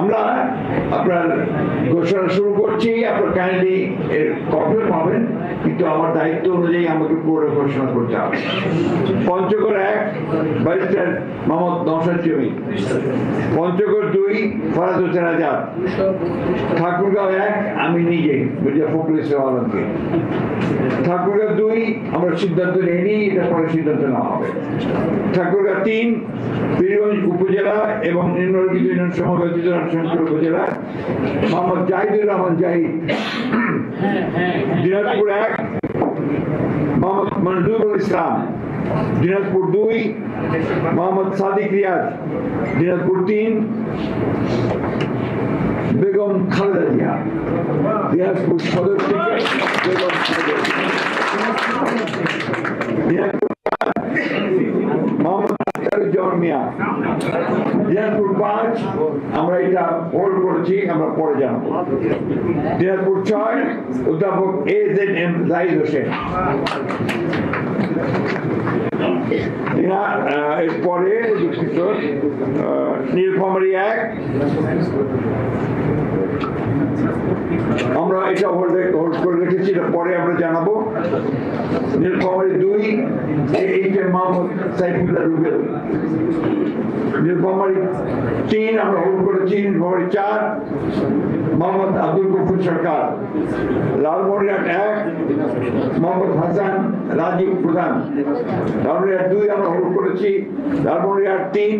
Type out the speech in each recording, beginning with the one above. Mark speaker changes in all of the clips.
Speaker 1: আমরা আপনার ঘোষণা শুরু করছি। আপনার কাইন্ডলি এর কপি পাবেন, কিন্তু আমার দায়িত্ব অনুযায়ী আমাকে পুরো ঘোষণা করতে হবে। পঞ্চগড় 1 ব্যারিস্টার মোহাম্মদ নওশাদ জমি, পঞ্চগড় 2 ফরাজ হোসেন আজাদ, ঠাকুরগাঁও 1 আমি নিজে মির্জা ফখরুল ইসলাম আলমকে, ঠাকুরগাঁও 2 আমরা সিদ্ধান্ত নিইনি, এটা পরে সিদ্ধান্ত নেওয়া হবে। ঠাকুরগাঁও 3 পীরগঞ্জ উপজেলা এবং নিম্নলিখিত ইউনিয়ন সমব্যথিত রাজশাহী উপজেলা মোহাম্মদ জাহিদুর রহমান জাহিদ, দিনাজপুর 1 মোহাম্মদ মনজুরুল ইসলাম, দিনাজপুর 2 মোহাম্মদ সাদিক রিয়াজ, দিনাজপুর 3 বেগম খালেদা জিয়া, দিনাজপুর সদর থেকে বেগম খালেদা জিয়া, মোহাম্মদ আখতারুজ্জামান মিয়া, দিনাজপুর 5 আমরা এটা হোল্ড করেছি, আমরা পরে জানাবো। দিনাজপুর 6 অধ্যাপক AZM জাহিদ হোসেন, এরপরে দুঃখিত নীলফামারী 1 আমরা এটা হোল্ড করে রেখেছি, এটা পরে আমরা জানাবো। নীলফামারী 2 মোহাম্মদ সাইফুল্লাহ রুবেল, নীলফামারী 3 আমরা হোল্ড করেছি, নীলফামারী 4 মোহাম্মদ আব্দুল গফুর সরকার, লালমনিরহাট 1 মোহাম্মদ হাসান রাজীব প্রধান, লালমনিরহাট 2 আমরা হোল্ড করেছি, লালমনিরহাট 3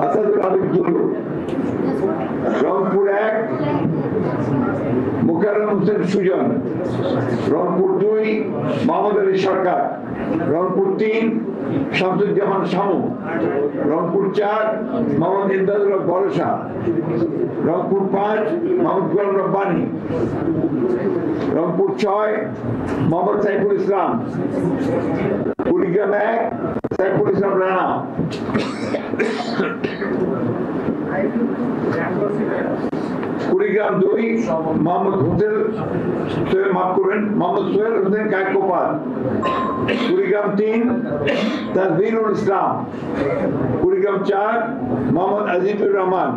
Speaker 1: আসাদুল আলম দুলু, রংপুর 1 মুকাররম হোসেন সুজন, রংপুর 2 মোহাম্মদ আলী সরকার, রংপুর 3 শামসুজ্জামান শামু, রংপুর 4 মোহাম্মদ ইমদাদুল হক ভরসা, রংপুর 5 মোহাম্মদ গোলাম রব্বানী, রংপুর 6 মোহাম্মদ সাইফুল ইসলাম, কুড়িগ্রাম 1 সাইফুল ইসলাম রানা, কুড়িগ্রাম 2 মোহাম্মদ হোসেন মোহাম্মদ সোহেল হোসেন কায়কোপাল, কুড়িগ্রাম 3 তাজভিরুল ইসলাম, কুড়িগ্রাম 4 মোহাম্মদ আজিজুর রহমান,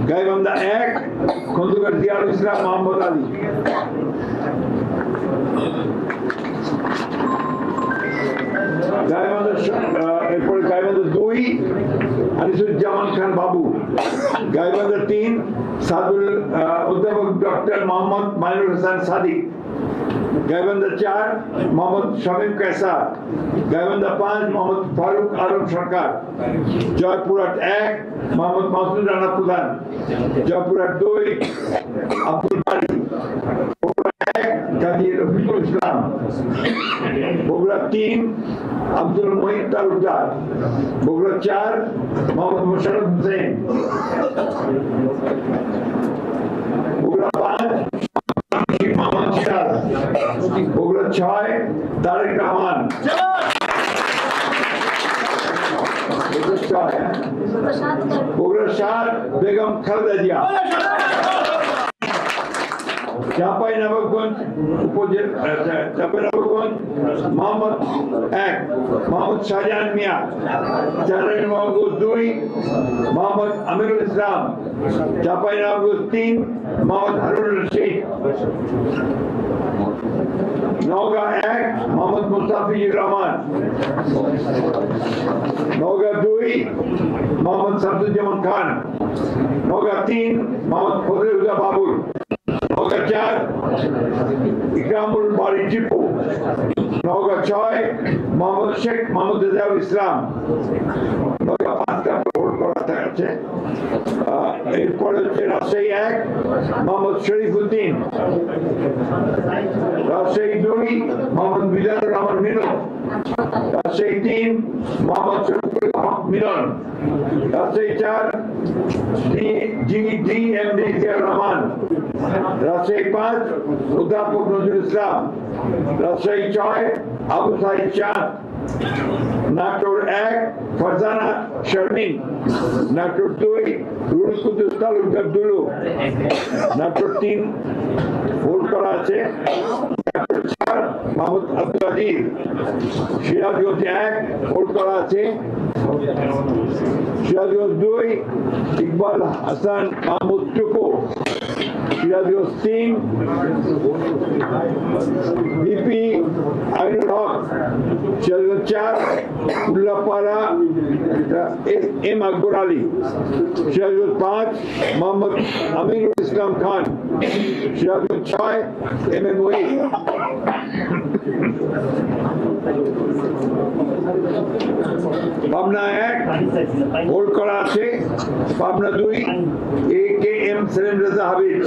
Speaker 1: গাইবান্ধা 1 খন্দকার জিয়াউল ইসলাম মোহাম্মদ আলী, এরপরে গাইবান্ধা 2 আনিসুজ্জামান খান বাবু, গাইবান্ধা 3 অধ্যাপক ডক্টর মোহাম্মদ মাইনুল হাসান সাদিক, গাইবান্ধা 4 মোহাম্মদ শামীম কায়সার, গাইবান্ধা 5 মোহাম্মদ ফারুক আলম সরকার, জয়পুরহাট 1 মোহাম্মদ মাসুদ রানা প্রধান, জয়পুরহাট 2 আব্দুল বারী, কাজী রফিকুল ইসলাম, বগুড়া 3 আব্দুল মহিদ তালুকদার, বগুড়া 4 মোহাম্মদ মোশাররফ হোসেন, বগুড়া 5 মোহাম্মদ সিরাজ, বগুড়া 6 তারেক রহমান, বগুড়া 7 বেগম খালেদা জিয়া, চাঁপাইনবাবগঞ্জ মোহাম্মদ 1 মোহাম্মদ শাহজাহান মিয়া, চাঁপাইনবাবগঞ্জ 2 মোহাম্মদ আমিরুল ইসলাম, চাঁপাইনবাবগঞ্জ 3 মোহাম্মদ হারুন রশিদ, নওগাঁ 1 মোহাম্মদ মুস্তাফিজুর রহমান, নওগাঁ 2 মোহাম্মদ শামসুজ্জামান খান, নওগাঁ 3 মোহাম্মদ ফজলুল্লাহ বাবুল, নওগাঁ 4 ইকরামুল বারী টিপু, নওগাঁ 6 মোহাম্মদ শেখ মোহাম্মদ রেজাউল ইসলাম, নওগাঁ 5টা ভোট করা আছে। এরপরে হচ্ছে রাজশাহী 1 মোহাম্মদ শরীফুদ্দিন, রাজশাহী 2 মোহাম্মদ মিজানুর রহমান মিনু, রাজশাহী 3 মোহাম্মদ শরীফুল হক মিলন, রাজশাহী 4 DMD জিয়াউর রহমান, রাজশাহী 5 অধ্যাপক নজরুল ইসলাম, রাজশাহী 6 আবু সাইদ চাঁদ, নাটোর 1 ফারজানা শারমিন, নাটোর 2 রুহুল কুদ্দুস তালুকদার দুলু, নাটোর 3 ভোট করা আছে, নাটোর 4 মোহাম্মদ আব্দুল আজিজ, সিরাজগঞ্জ 1 ভোট করা আছে, সিরাজগঞ্জ 2 ইকবাল হাসান মাহমুদ টুকু, সিরাজগঞ্জ 3, বিপি Ainul Haque, Sirajganj 4, Ullapara M Akbar Ali, Sirajganj 5, Mohammad Aminul Islam Khan, Sirajganj 6, M M Wahid. Pabna 1 hold করা আছে, Pabna 2 A K M Selim Reza Habib,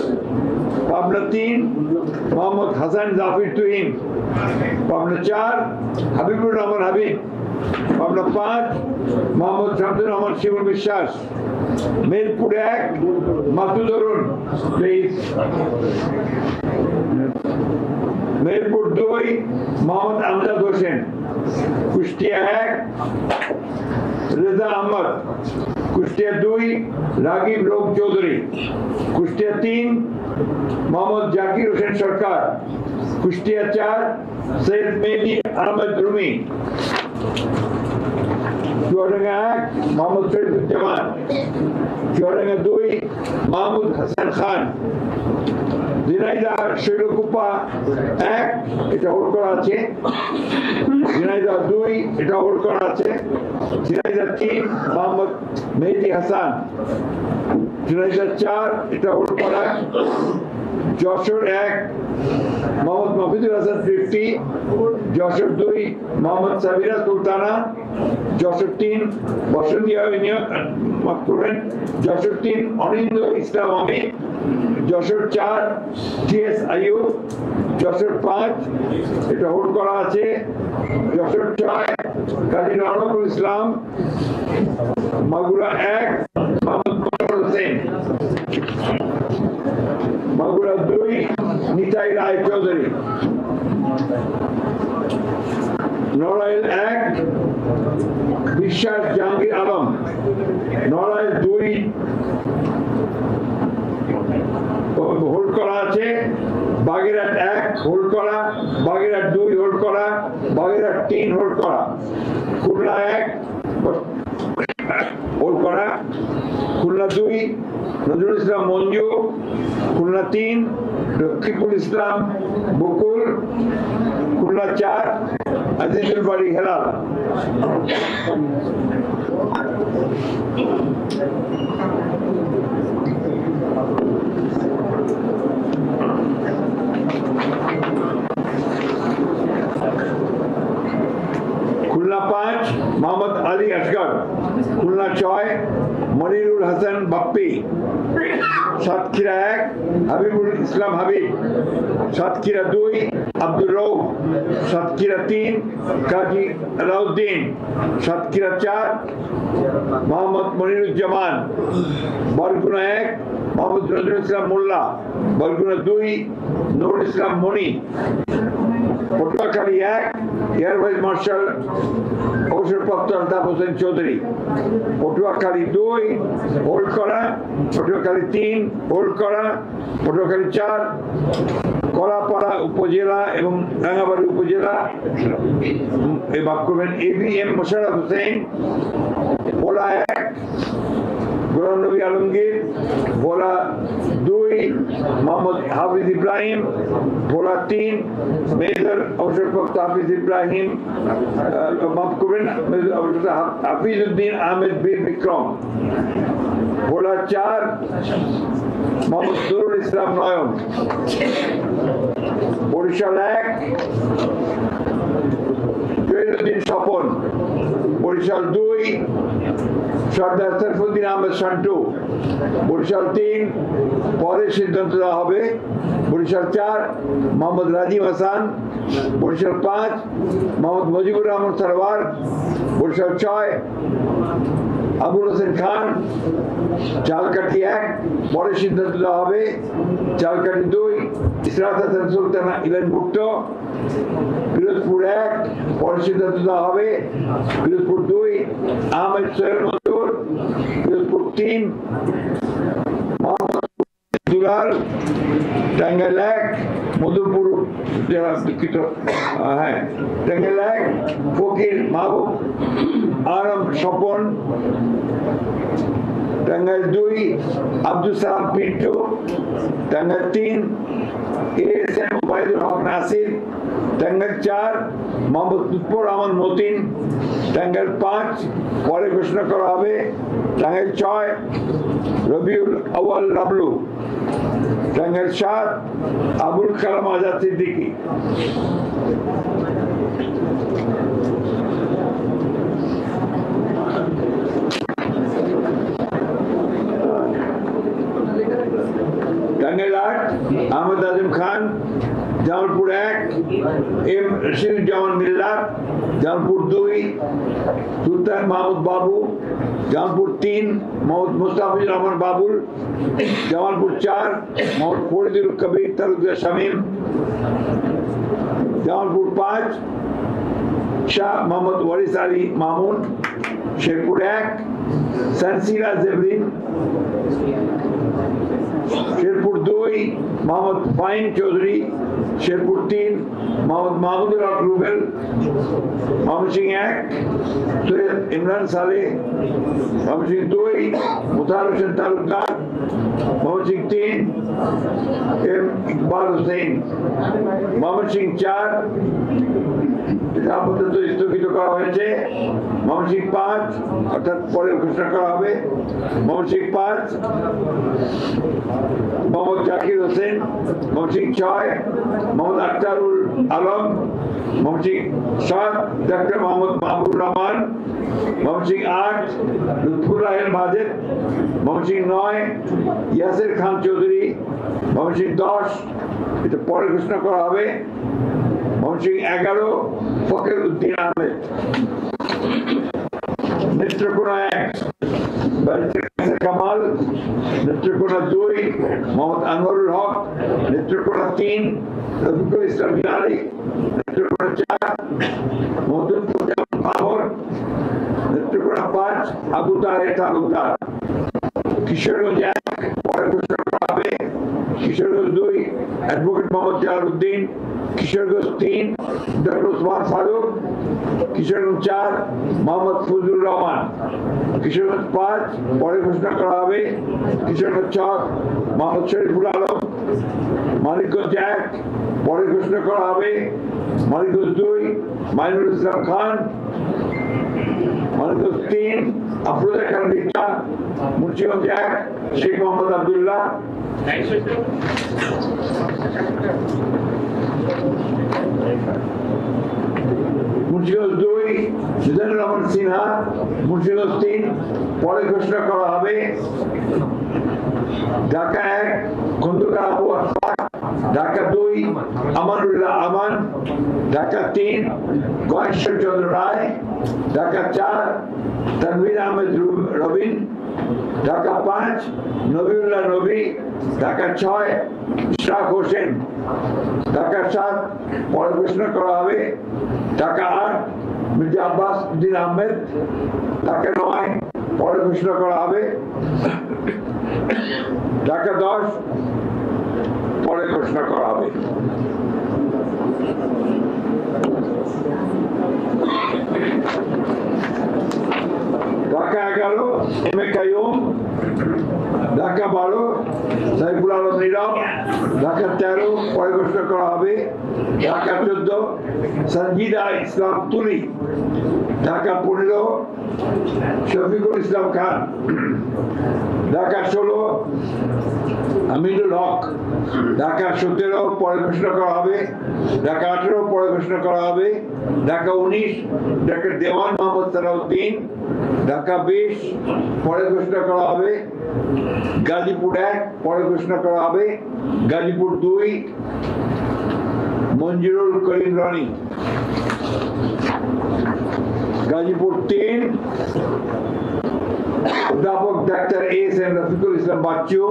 Speaker 1: Pabna 3 Mohammad Hasan Zafir Tuhin, Pabna 4 Habibur Rahman Habib, Pabna 5 Mohammad Shamsur Rahman শিবুল বিশ্বাস, মেরপুর 1 মাসুদ অরুণ প্লিজ, মেরপুর 2 মোহাম্মদ আমজাদ হোসেন, কুষ্টিয়া 1 রেজা আহমদ, কুষ্টিয়া 2 রাগিব রোগ চৌধুরী, কুষ্টিয়া 3 মোহাম্মদ জাকির হোসেন সরকার, কুষ্টিয়া 4 সৈয়দ মেহদি আহমদ রুমি, চুয়াডাঙ্গা 1 মোহাম্মদ শরীফুজ্জামান, চুয়াডাঙ্গা 2 মাহমুদ হাসান খান, ঝিনাইদহ শৈলকুপা 1 এটা হোল্ড করা আছে, ঝিনাইদহ 2 এটা হোল্ড করা আছে, ঝিনাইদহ 3 মোহাম্মদ মেহদি হাসান, ঝিনাইদহ 4 এটা হোল্ড করা, যশোর 1 মোহাম্মদ মফিজুল হাসান 50, যশোর 2 মোহাম্মদ সাবিরা সুলতানা, যশোর 3 বসন্তিয়া মাফ করবেন, যশোর 3 অনিন্দ ইসলাম আমিন, যশোর 4 টিএস আইয়ুব, যশোর 5 এটা হোল্ড করা আছে, যশোর 6 কাজী রহমতুল ইসলাম, মাগুরা 1 মোহাম্মদ মনোয়ার হোসেন, মাগুরা 2 নিতাই রায় চৌধুরী, নড়াইল 1 বিশ্বাস জাহাঙ্গীর আলম, নড়াইল 2 হোল্ড করা আছে, বাগেরহাট 1 হোল্ড করা, বাগেরহাট 2 হোল্ড করা, বাগেরহাট 3 হোল্ড করা, খুলনা 1 হোল্ড করা, খুলনা 2 নজরুল ইসলাম মঞ্জু, খুলনা 3 রকিবুল ইসলাম বকুল, খুলনা 4 আজিজুল বাড়ি হেলাল। খুলনা 5 মোহাম্মদ আলী আসগর, খুলনা 6 মনিরুল হাসান বাপ্পি, সাতক্ষীরা 1 হাবিবুল ইসলাম হাবিব, সাতক্ষীরা 2 আব্দুর রউফ, সাতক্ষীরা 3 কাজী আলাউদ্দিন, সাতক্ষীরা 4 মোহাম্মদ মনিরুজ্জামান, বরগুনা 1 মোহাম্মদ নজরুল ইসলাম মোল্লা, বরগুনা 2 নুরুল ইসলাম মনি, পটুয়াখালী 1 এয়ার ভাইস মার্শাল অবসরপ্রাপ্ত আলতাফ হোসেন চৌধুরী, পটুয়াখালী 2 হোল্ড করা, পটুয়াখালী 3 হোল্ড করা, পটুয়াখালী 4 কলাপাড়া উপজেলা এবং রাঙ্গাবাড়ি উপজেলা ভাগ করবেন ABM মোশাররফ হোসেন, ভোলা 1 গোলাম নবী আলমগীর, ভোলা 2 মোহাম্মদ হাফিজ ইব্রাহিম, ভোলা 3 মেজর অবসরপ্রাপ্ত হাফিজ ইব্রাহিম মাফ করবেন হাফিজ উদ্দিন আহমেদ বীর বিক্রম, ভোলা 4 মোহাম্মদ নুরুল ইসলাম নয়ন, বরিশাল 1 জহিরুদ্দিন স্বপন, বরিশাল 2 সর্দার সাইফুদ্দিন আহমেদ শান্টু, বরিশাল 3 পরে সিদ্ধান্ত দেওয়া হবে, বরিশাল 4 মোহাম্মদ রাজিম হাসান, বরিশাল 5 মোহাম্মদ মুজিবুর রহমান সরওয়ার, বরিশাল 6 আবুল হোসেন খান, ঝালকাঠি 1 পরে সিদ্ধান্ত দেওয়া হবে, ঝালকাঠি 2 ইসরাত হাসান সুলতানা ইলেন ভুট্টো, পিরোজপুর 1 পরে সিদ্ধান্ত দেওয়া হবে, পিরোজপুর 2 আহমেদ সোহেল মনসুর, পিরোজপুর 3 মোহাম্মদ দুলাল, টাঙ্গাইল 1 মধুপুর দুঃখিত হ্যাঁ টাঙ্গাইল 1 ফকির মাহবুব আলম স্বপন, টাঙ্গাইল 2 আব্দুল সালাম পিন্টু, টাঙ্গাইল 3 ASM ওবায়দুল হক নাসির, টাঙ্গাইল 4 মোহাম্মদ লুৎফর রহমান মতিন, টাঙ্গাইল 5 পরে ঘোষণা করা হবে, টাঙ্গাইল 6 রবিউল আউয়াল লাবলু, টাঙ্গাইল 7 আবুল কালাম আজাদ সিদ্দিকী। টাঙ্গাইল 8 আহমদ আজিম খান, জামালপুর 1 এম রশিদুজ্জামান মিল্লাত, জামালপুর 2 সুলতান মাহমুদ বাবু, জামালপুর 3 মোহাম্মদ মুস্তাফিজুর রহমান বাবুল, জামালপুর 4 মোহাম্মদ ফরিদুল কবির তালুকদার শামীম, জামালপুর 5 শাহ মোহাম্মদ ওয়ারিস আলী মামুন, শেরপুর 1 সানসিরা জেবরিন, শেরপুর 2 মোহাম্মদ ফাইন চৌধুরী, শেরপুর 3 মোহাম্মদ মাহমুদুল হক রুবেল, ময়মনসিংহ 1 সৈয়দ ইমরান সালেহ, ময়মনসিংহ 2 মুতাহার হোসেন তালুকদার, ময়মনসিংহ 3 এম ইকবাল হোসেন, ময়মনসিংহ 4 আপাতত স্থগিত করা হয়েছে, ময়মনসিংহ 5 অর্থাৎ পরে ঘোষণা করা হবে, ময়মনসিংহ 5 মোহাম্মদ জাকির হোসেন, ময়মনসিংহ 6 মোহাম্মদ আখতারুল আলম, ময়মনসিংহ 7 ডক্টর মোহাম্মদ মাহবুব রহমান, ময়মনসিংহ 8 লুৎফুর রাহেল মাজেদ, ময়মনসিংহ 9 ইয়াসির খান চৌধুরী, ময়মনসিংহ 10 এটা পরে ঘোষণা করা হবে, ময়মনসিংহ 11 ফকির উদ্দিন আহমেদ, নেত্রকোনা 1 কামাল, নেত্রকোনা 2 মোহাম্মদ আনোয়ারুল হক, নেত্রকোনা 3 রফিকুল ইসলাম হিলারি, নেত্রকোনা 4 মহদুদপুর বাবর, নেত্রকোনা 5 আবু তাহের তালুকদার, কিশোরগঞ্জ 1 পরে ঘোষণা করা হবে, কিশোরগঞ্জ 2 অ্যাডভোকেট মোহাম্মদ জালালউদ্দিন, কিশোরগঞ্জ 3 ডক্টর ওসমান ফারুক, কিশোরগঞ্জ 4 মোহাম্মদ ফজলুর রহমান, কিশোরগঞ্জ 5 পরে ঘোষণা করা হবে, কিশোরগঞ্জ 6 মোহাম্মদ শরীফুল আলম, মানিকগঞ্জ 1 পরে ঘোষণা করা হবে, মানিকগঞ্জ 2 মাইনুল ইসলাম খান, মানিকগঞ্জ 3 আফরোজা খান রিটা, মুন্সিগঞ্জ 1 শেখ মোহাম্মদ আব্দুল্লাহ, মুন্সিগঞ্জ 2 মিজানুর রহমান সিনহা, মুন্সিগঞ্জ 3 পরে ঘোষণা করা হবে, ঢাকা 1 খন্দকার আবু আশফাক, ঢাকা 2 আমানুল্লাহ আমান, ঢাকা 3 গয়েশ্বর চন্দ্র রায়, ঢাকা 4 তানভীর আহমেদ রবিন, ঢাকা 5 নবীউল্লাহ নবী, ঢাকা 6 ইশরাক হোসেন, ঢাকা 7 পরে ঘোষণা করা হবে, ঢাকা 8 মির্জা আব্বাস উদ্দিন আহমেদ, ঢাকা 9 পরে ঘোষণা করা হবে, ঢাকা 10 পরে ঘোষণা করা হবে। ঢাকা 11 এম এ কাইয়ুম, ঢাকা 12 সাইফুল আলম নীরব, ঢাকা 13 পরে ঘোষণা করা হবে, ঢাকা 14 সঞ্জিদা ইসলাম তুলি, ঢাকা 15 শফিকুল ইসলাম খান, ঢাকা 16 আমিনুল হক, ঢাকা 17 পরে ঘোষণা করা হবে, ঢাকা 18 পরে ঘোষণা করা হবে, ঢাকা 19 ডক্টর দেওয়ান মোহাম্মদ সালাউদ্দিন, ঢাকা 20 পরে ঘোষণা করা হবে, গাজীপুর 1 পরে ঘোষণা করা হবে, গাজীপুর 2 মঞ্জুরুল করিম রনি, গাজীপুর 3 অধ্যাপক ডাক্তার ASM রফিকুল ইসলাম বাচ্চু,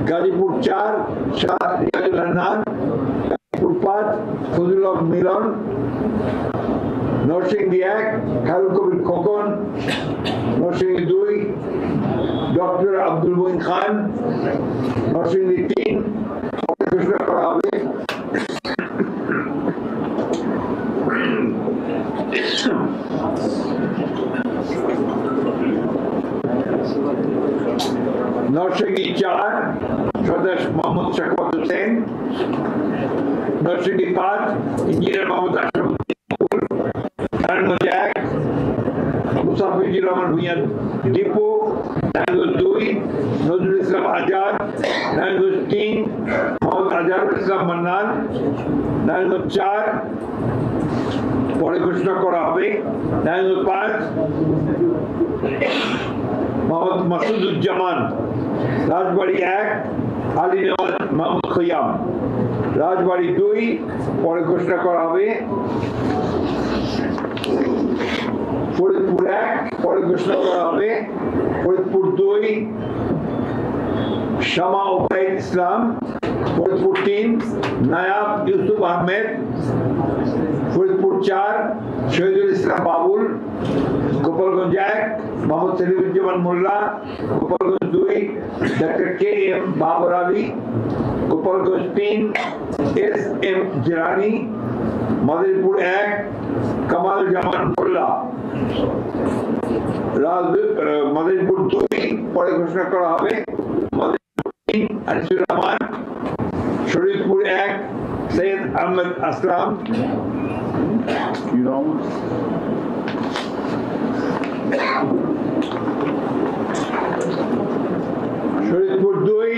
Speaker 1: গাজীপুর 4 শাহ রিয়াজুল হান্নান, গাজীপুর 5 ফজলুল হক মিলন, নরসিংদী 1 খায়রুল কবির খোকন, নরসিংদী 2 ডক্টর আব্দুল মঈন খান, নরসিংদী 3 ঘোষণা করা হবে, নরসিংদী 4 সদস্য মোহাম্মদ শাকওয়াত হোসেন, নরসিংদী 5 ইঞ্জিনিয়ার মোহাম্মদ আশরাফ নারায়ণগঞ্জ 1 মুসাফিজুর রহমান ভূঁইয়া দীপু, নারায়ণগঞ্জ 2 নজরুল ইসলাম আজাদ, নারায়ণগঞ্জ 3 মোহাম্মদ আজহারুল ইসলাম মান্নান, নারায়ণগঞ্জ 4 পরে ঘোষণা করা হবে, নারায়ণগঞ্জ 5 মোহাম্মদ মাসুদুজ্জামান, রাজবাড়ী 1 আলী নেওয়াজ মোহাম্মদ খৈয়াম, রাজবাড়ী 2 পরে ঘোষণা করা হবে, ফরিদপুর 1 পরে ঘোষণা করা হবে, Faridpur 2 Shama Obaid Islam, Faridpur 3 Nayab Yusuf Ahmed, Faridpur 4 Shahidul Islam Babul, Gopalganj 1 Mohammad Selimuzzaman Molla, Gopalganj 2 doctor K M Babar Ali, Gopalganj 3 S M Jilani, Madaripur 1 Kamal Zaman Molla, Madaripur 2 পরে ঘোষণা করা হবে, মাদারীপুর 3 আনিসুর রহমান, শরীয়তপুর 1 সৈয়দ আহমেদ আসলাম, শরীয়তপুর 2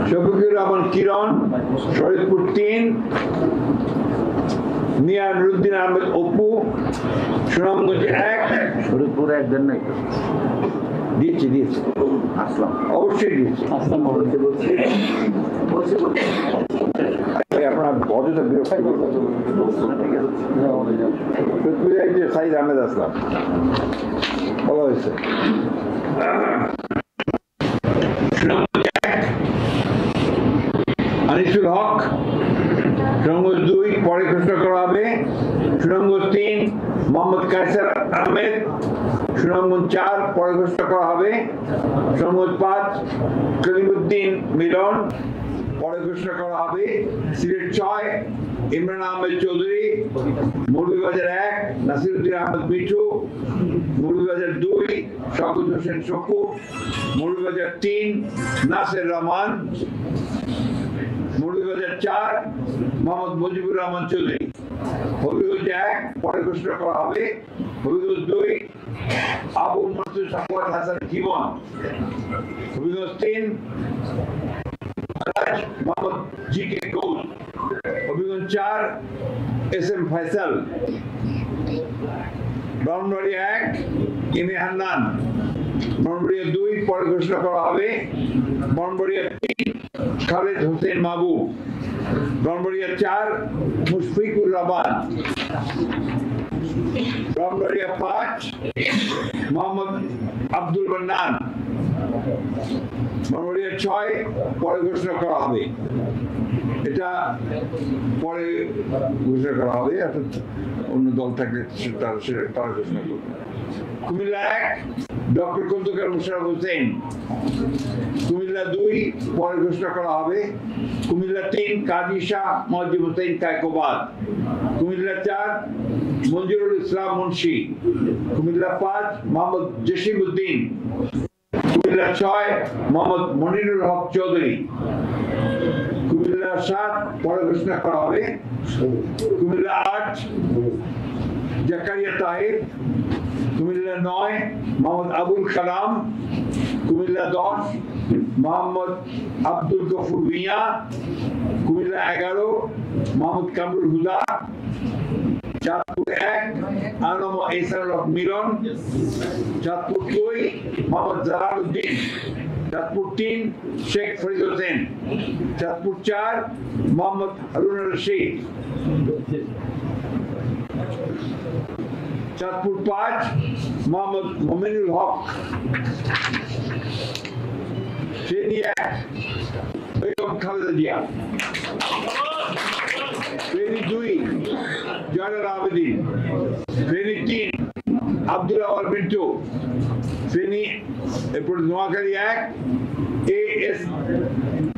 Speaker 1: শফিকুর রহমান কিরণ, শরীয়তপুর 3 মিয়া নুরুদ্দিন আহমেদ অপু, সুনামগঞ্জ 1
Speaker 2: শরীয়তপুর 1 দেন নাই
Speaker 1: দিয়েছি
Speaker 2: আসলাম
Speaker 1: অবশ্যই দিয়েছি
Speaker 2: আসলাম
Speaker 1: আপনার অযথা বিরক্ত সাইদ আহমেদ আসলাম বলা হয়েছে। আনিসুল হক, সুনামগঞ্জ 2 পরে ঘোষণা করা হবে, সুনামগঞ্জ 3 মোহাম্মদ কায়সার আহমেদ, সুনামগঞ্জ 4 পরে ঘোষণা করা হবে, সুনামগঞ্জ 5 কলিমুদ্দিন মিলন পরে ঘোষণা করা হবে, সিলেট 6 ইমরান আহমেদ চৌধুরী, মৌলভীবাজার 1 নাসিরউদ্দিন আহমেদ মিঠু, মৌলভীবাজার 2 শওকত হোসেন শকু, মৌলভীবাজার 3 নাসের রহমান, মৌলভীবাজার 4 মোহাম্মদ মুজিবুর রহমান চৌধুরী, হবিগঞ্জ 1 পরে ঘোষণা করা হবে, হবিগঞ্জ 2 আবু মনসুর সাফওয়াত হাসান জীবন, হবিগঞ্জ 3 মোহাম্মদ জি কে ঘোষ, হবিগঞ্জ 4 এস এম ফয়সাল, ব্রাহ্মণবাড়িয়া 1 ইমে হান্নান, ব্রাহ্মণবাড়িয়া 2 পরে ঘোষণা করা হবে, ব্রাহ্মণবাড়িয়া 3 খালেদ হোসেন মাহবুব, ব্রাহ্মণবাড়িয়া 4 মুশফিকুর রহমান, ব্রাহ্মণবাড়িয়া 5 মোহাম্মদ আব্দুল মান্নান, ব্রাহ্মণবাড়িয়া 6 পরে ঘোষণা করা হবে, এটা পরে ঘোষণা করা হবে, অন্য দল থাকলে তারা ঘোষণা করবে। কুমিল্লা 1 ডক্টর খন্দকার মোশাররফ হোসেন, কুমিল্লা 2 পরে ঘোষণা করা হবে, কুমিল্লা 3 কাজী শাহ মজিব হোসেন কায়কোবাদ, কুমিল্লা 4 মঞ্জুরুল ইসলাম মুন্সি, কুমিল্লা 5 মোহাম্মদ জসিমউদ্দিন, কুমিল্লা 6 মোহাম্মদ মনিরুল হক চৌধুরী, কুমিল্লা 7 পরে ঘোষণা করা হবে, কুমিল্লা 8 জাকারিয়া তাহির, কুমিল্লা 9 মোহাম্মদ আবুল কালাম, কুমিল্লা 10 মোহাম্মদ আব্দুল গফুর মিয়া, কুমিল্লা 11 মোহাম্মদ কামরুল হুদা, চাঁদপুর 1 আলম এহসানুল হক মিলন, চাঁদপুর 2 মোহাম্মদ জালালউদ্দিন, চাঁদপুর 3 শেখ ফরিদ হোসেন, চাঁদপুর 4 মোহাম্মদ হারুন রশিদ, চাঁদপুর 5 মোহাম্মদ মোমিনুল হক, ফেনী 1 বেগম খালেদা জিয়া, ফেনী 2 জয়নাল আবেদিন, ফেনী 3 আব্দুল আওয়াল মিন্টু, ফেনী এরপর Noakhali 1 A S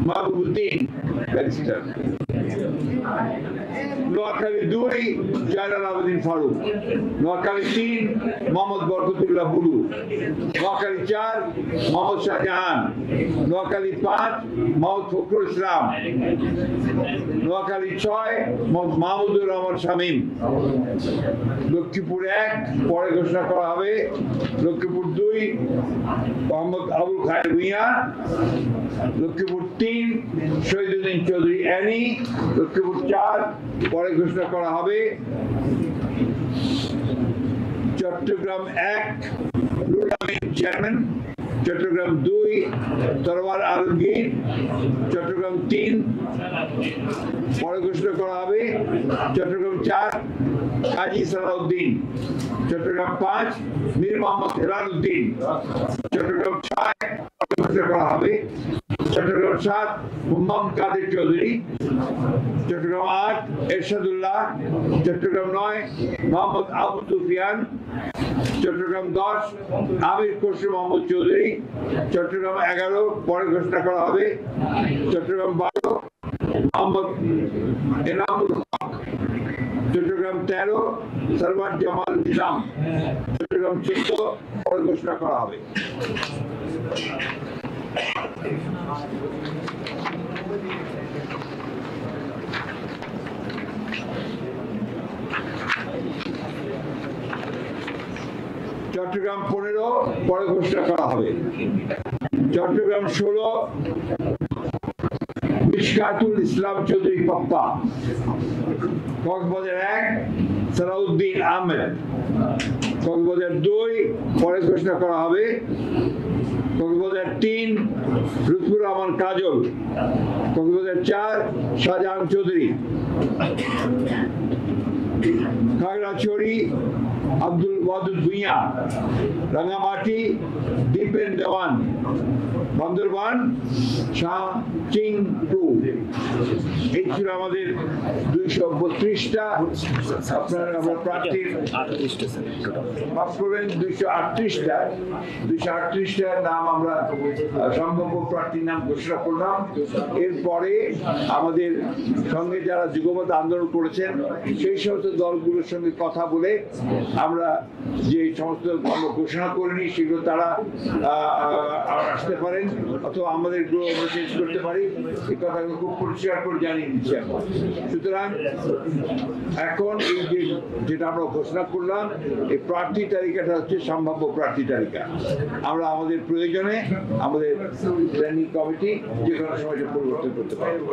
Speaker 1: Mahbubuddin barrister, Noakhali 2 Joynal Abedin Faruk, Noakhali 3 Mohammad Barkatullah blue, Noakhali 4 Mohammad Shahjahan, Noakhali 5 Mohammad Fakhrul Islam, Noakhali 6 Mohammad Mahmudur Rahman Shamim, Lakshmipur 1 পরে ঘোষণা করা হবে, লক্ষ্মীপুর 2 মোহাম্মদ আবুল খায়ের ভূঁইয়া, লক্ষ্মীপুর 3 শহীদুদ্দিন চৌধুরী অ্যানি, লক্ষ্মীপুর 4 পরে ঘোষণা করা হবে, চট্টগ্রাম 1 নুরুল আমিন চেয়ারম্যান, চট্টগ্রাম 2 তরওয়ার আলমগীর, চট্টগ্রাম 3 পরে ঘোষণা করা হবে, চট্টগ্রাম 4 কাজী সালাউদ্দিন, চট্টগ্রাম 5 মীর মোহাম্মদ হেলাল উদ্দিন, চট্টগ্রাম 6 ঘোষণা করা হবে, চট্টগ্রাম 7 মোহাম্মদ কাদের চৌধুরী, চট্টগ্রাম 8 এরশাদুল্লাহ, চট্টগ্রাম 9 মোহাম্মদ আবু সুফিয়ান, চট্টগ্রাম 10 আমির খসরু মোহাম্মদ চৌধুরী, চট্টগ্রাম 11 পরে ঘোষণা করা হবে, চট্টগ্রাম 12 মোহাম্মদ এনামুল হক, চট্টগ্রাম 13 সরওয়ার জামাল ইসলাম, চট্টগ্রাম 14 পরে ঘোষণা করা হবে। চট্টগ্রাম 15 পরে ঘোষণা করা হবে, চট্টগ্রাম 16 মিশকাতুল ইসলাম চৌধুরী পাপ্পা, কক্সবাজার 1 সালাউদ্দিন আহমেদ, কক্সবাজার 2 পরে ঘোষণা করা হবে, কক্সবাজার 3 লুৎফুর রহমান কাজল, কক্সবাজার 4 শাহজাহান চৌধুরী, খাগড়াছড়ি আব্দুল ওয়াদুদ ভূঁইয়া, রাঙ্গামাটি দীপেন দেওয়ান, বান্দরবান শাহ চিং টু। এই ছিল আমাদের 232টা আপনার আমরা প্রার্থীর মাফ করবেন 238টার নাম আমরা সম্ভাব্য প্রার্থীর নাম ঘোষণা করলাম। এরপরে আমাদের সঙ্গে যারা যুগপৎ আন্দোলন করেছেন সেই সমস্ত দলগুলোর সঙ্গে কথা বলে আমরা যে সমস্ত আমরা ঘোষণা করিনি সেগুলো তারা আসতে পারেন অথবা আমাদের গ্রহ আমরা চেঞ্জ করতে পারি, এই কথাগুলো খুব পরিষ্কার করে জানিয়ে দিচ্ছি এখন। সুতরাং এখন এই যেটা আমরা ঘোষণা করলাম এই প্রার্থী তালিকাটা হচ্ছে সম্ভাব্য প্রার্থী তালিকা। আমরা আমাদের প্রয়োজনে আমাদের প্ল্যানিং কমিটি যে কোনো সময় পরিবর্তন করতে পারবো।